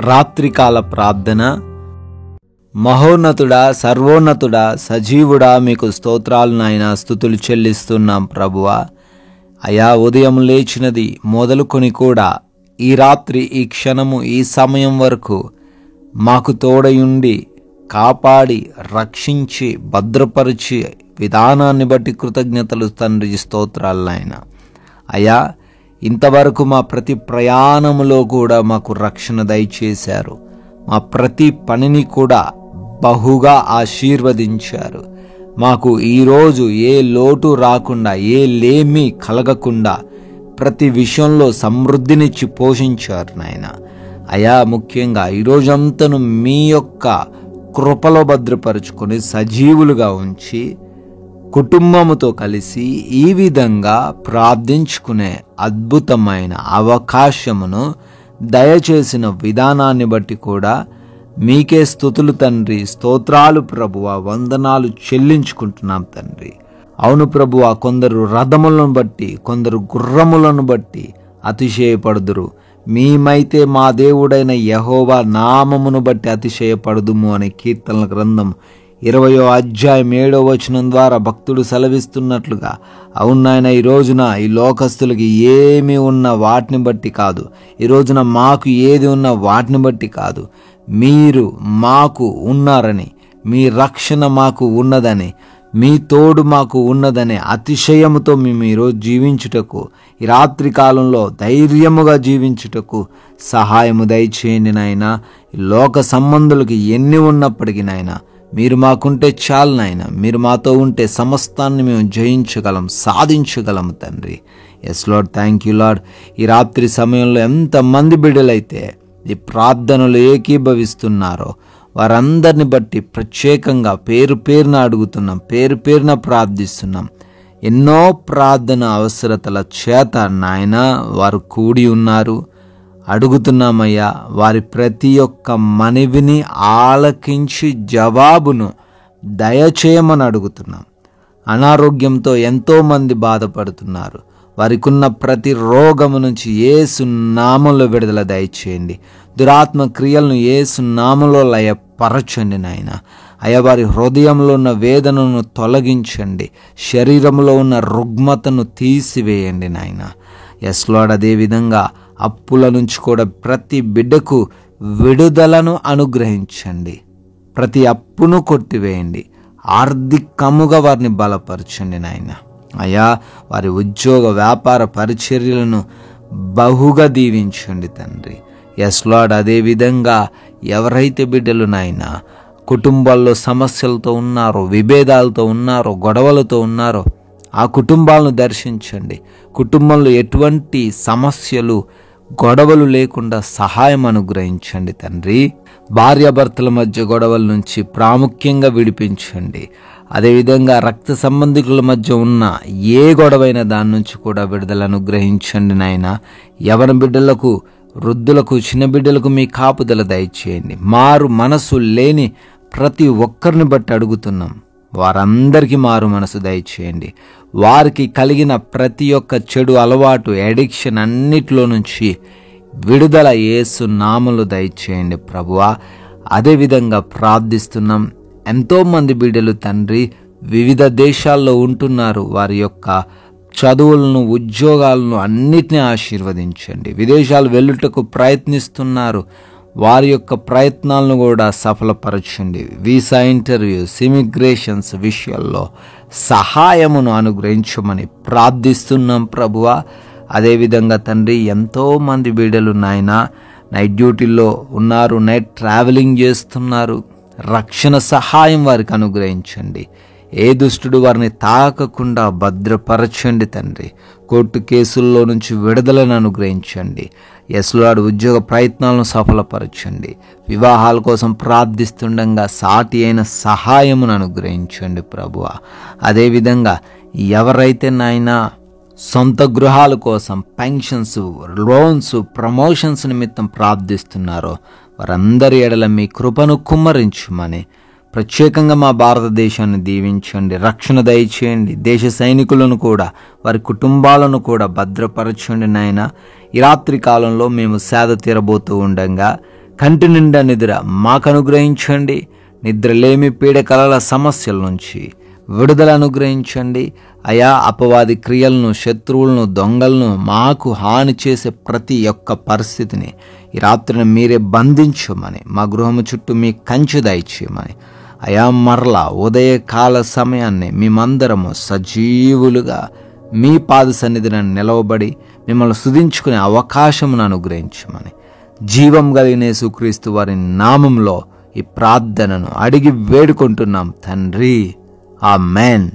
రాత్రికాల ప్రార్థన. మహోన్నతుడా, సర్వోన్నతుడా, సజీవుడా, మీకు స్తోత్రాలు నాయనా, స్తుతులు చెల్లిస్తున్నాం ప్రభువా. అయా, ఉదయం లేచినది మొదలుకొని కూడా ఈ రాత్రి, ఈ క్షణము, ఈ సమయం వరకు మాకు తోడయుండి కాపాడి రక్షించి భద్రపరిచి విధానాన్ని బట్టి కృతజ్ఞతలు తండ్రి, స్తోత్రాలు నాయన. అయా, ఇంతవరకు మా ప్రతి ప్రయాణములో కూడా మాకు రక్షణ దయచేశారు. మా ప్రతి పనిని కూడా బహుగా ఆశీర్వదించారు. మాకు ఈరోజు ఏ లోటు రాకుండా, ఏ లేమి కలగకుండా ప్రతి విషయంలో సమృద్ధినిచ్చి పోషించారు నాయన. అయా, ముఖ్యంగా ఈరోజంతను మీ యొక్క కృపలో భద్రపరుచుకొని సజీవులుగా ఉంచి కుటుంబముతో కలిసి ఈ విధంగా ప్రార్థించుకునే అద్భుతమైన అవకాశమును దయచేసిన విధానాన్ని బట్టి కూడా మీకే స్తుతులు తండ్రి, స్తోత్రాలు ప్రభువా, వందనాలు చెల్లించుకుంటున్నాం తండ్రి. అవును ప్రభువా, కొందరు రథములను బట్టి, కొందరు గుర్రములను బట్టి అతిశయపడుదురు, మేమైతే మా దేవుడైన యెహోవా నామమును బట్టి అతిశయపడుదుము అనే కీర్తనల గ్రంథం 20వ అధ్యాయం 7వ వచనం ద్వారా భక్తుడు సెలవిస్తున్నట్లుగా, అవునాయన, ఈ రోజున ఈ లోకస్తులకి ఏమి ఉన్న వాటిని బట్టి కాదు, ఈ రోజున మాకు ఏది ఉన్న వాటిని బట్టి కాదు, మీరు మాకు ఉన్నారని, మీ రక్షణ మాకు ఉన్నదని, మీ తోడు మాకు ఉన్నదనే అతిశయముతో మేము ఈరోజు జీవించుటకు, ఈ రాత్రి కాలంలో ధైర్యముగా జీవించుటకు సహాయము దయచేయండి నాయన. లోక సంబంధులకి ఎన్ని ఉన్నప్పటికీ నాయన, మీరు మాకుంటే చాలు నాయన. మీరు మాతో ఉంటే సమస్తాన్ని మేము జయించగలం, సాధించగలము తండ్రి. Yes lord, thank you lord. ఈ రాత్రి సమయంలో ఎంతమంది బిడ్డలైతే ఈ ప్రార్థనలు ఏకీభవిస్తున్నారో వారందరిని బట్టి ప్రత్యేకంగా పేరు పేరున అడుగుతున్నాం, పేరు పేరున ప్రార్థిస్తున్నాం. ఎన్నో ప్రార్థన అవసరతల చేత నాయన వారు కూడి ఉన్నారు. అడుగుతున్నామయ్యా, వారి ప్రతి ఒక్క మనవిని ఆలకించి జవాబును దయచేయమని అడుగుతున్నాం. అనారోగ్యంతో ఎంతోమంది బాధపడుతున్నారు. వారికున్న ప్రతి రోగము నుంచి యేసు నామములో విడుదల దయచేయండి. దురాత్మ క్రియలను యేసు నామములో లయపరచండి నాయన. అయ్యా, వారి హృదయంలో ఉన్న వేదనను తొలగించండి, శరీరంలో ఉన్న రుగ్మతను తీసివేయండి నాయన. ఎస్ లార్డ్, అదేవిధంగా అప్పుల నుంచి కూడా ప్రతి బిడ్డకు విడుదలను అనుగ్రహించండి. ప్రతి అప్పును కొట్టివేయండి, ఆర్థికముగా వారిని బలపరచండి నాయన. అయ్యా, వారి ఉద్యోగ వ్యాపార పరిచర్యలను బహుగా దీవించండి తండ్రి. ఎస్ లార్డ్, అదేవిధంగా ఎవరైతే బిడ్డలు నాయన కుటుంబాల్లో సమస్యలతో ఉన్నారో, విభేదాలతో ఉన్నారో, గొడవలతో ఉన్నారో, ఆ కుటుంబాలను దర్శించండి. కుటుంబంలో ఎటువంటి సమస్యలు, గొడవలు లేకుండా సహాయం అనుగ్రహించండి తండ్రి. భార్యాభర్తల మధ్య గొడవల నుంచి ప్రాముఖ్యంగా విడిపించండి. అదేవిధంగా రక్త సంబంధికుల మధ్య ఉన్న ఏ గొడవైన దాని నుంచి కూడా విడుదల అనుగ్రహించండి నాయన. యవన బిడ్డలకు, వృద్ధులకు, చిన్న బిడ్డలకు మీ కాపుదల దయచేయండి. మారు మనసు లేని ప్రతి ఒక్కరిని బట్టి అడుగుతున్నాం, వారందరికీ మారు మనసు దయచేయండి. వారికి కలిగిన ప్రతి ఒక్క చెడు అలవాటు, అడిక్షన్ అన్నిటిలో నుంచి విడుదల యేసు నామములో దయచేయండి ప్రభువా. అదేవిధంగా ప్రార్థిస్తున్నాం, ఎంతోమంది బిడ్డలు తండ్రి వివిధ దేశాల్లో ఉంటున్నారు. వారి యొక్క చదువులను, ఉద్యోగాలను అన్నిటినీ ఆశీర్వదించండి. విదేశాలు వెళ్ళుటకు ప్రయత్నిస్తున్నారు, వారి యొక్క ప్రయత్నాలను కూడా సఫలపరచండి. వీసా ఇంటర్వ్యూస్, ఇమిగ్రేషన్స్ విషయాల్లో సహాయమును అనుగ్రహించమని ప్రార్థిస్తున్నాం ప్రభువా. అదేవిధంగా తండ్రి, ఎంతోమంది బిడ్డలు నాయన నైట్ డ్యూటీల్లో ఉన్నారు, నైట్ ట్రావెలింగ్ చేస్తున్నారు. రక్షణ సహాయం వారికి అనుగ్రహించండి. ఏ దుష్టుడు వారిని తాకకుండా భద్రపరచండి తండ్రి. కోర్టు కేసుల్లో నుంచి విడుదలను అనుగ్రహించండి. ఎస్ లార్డ్, ఉద్యోగ ప్రయత్నాలను సఫలపరచండి. వివాహాల కోసం ప్రార్థిస్తుండగా సాటి అయిన సహాయమును అనుగ్రహించండి ప్రభువా. అదేవిధంగా ఎవరైతే నాయన సొంత గృహాల కోసం పెన్షన్స్, లోన్స్, ప్రమోషన్స్ నిమిత్తం ప్రార్థిస్తున్నారో వారందరి ఎడల మీ కృపను కుమ్మరించుమని ప్రత్యేకంగా మా భారతదేశాన్ని దీవించండి, రక్షణ దయచేయండి. దేశ సైనికులను కూడా, వారి కుటుంబాలను కూడా భద్రపరచండి నాయన. ఈ రాత్రి కాలంలో మేము సేద తీరబోతూ ఉండగా కంటి నిండా నిద్ర మాకు అనుగ్రహించండి. నిద్రలేమి పీడకలల సమస్యల నుంచి విడుదల అనుగ్రహించండి అయా. అపవాది క్రియలను, శత్రువులను, దొంగలను, మాకు హాని చేసే ప్రతి ఒక్క పరిస్థితిని ఈ రాత్రిని మీరే బంధించమని, మా గృహము చుట్టూ మీ కంచె దయచేయమని అయా. మరలా ఉదయకాల సమయాన్ని మేమందరము సజీవులుగా మీ పాద సన్నిధిని నిలవబడి మిమ్మల్ని స్తుతించుకునే అవకాశమును అనుగ్రహించమని జీవం కలిగిన యేసుక్రీస్తు వారి నామంలో ఈ ప్రార్థనను అడిగి వేడుకుంటున్నాం తండ్రి. ఆమేన్.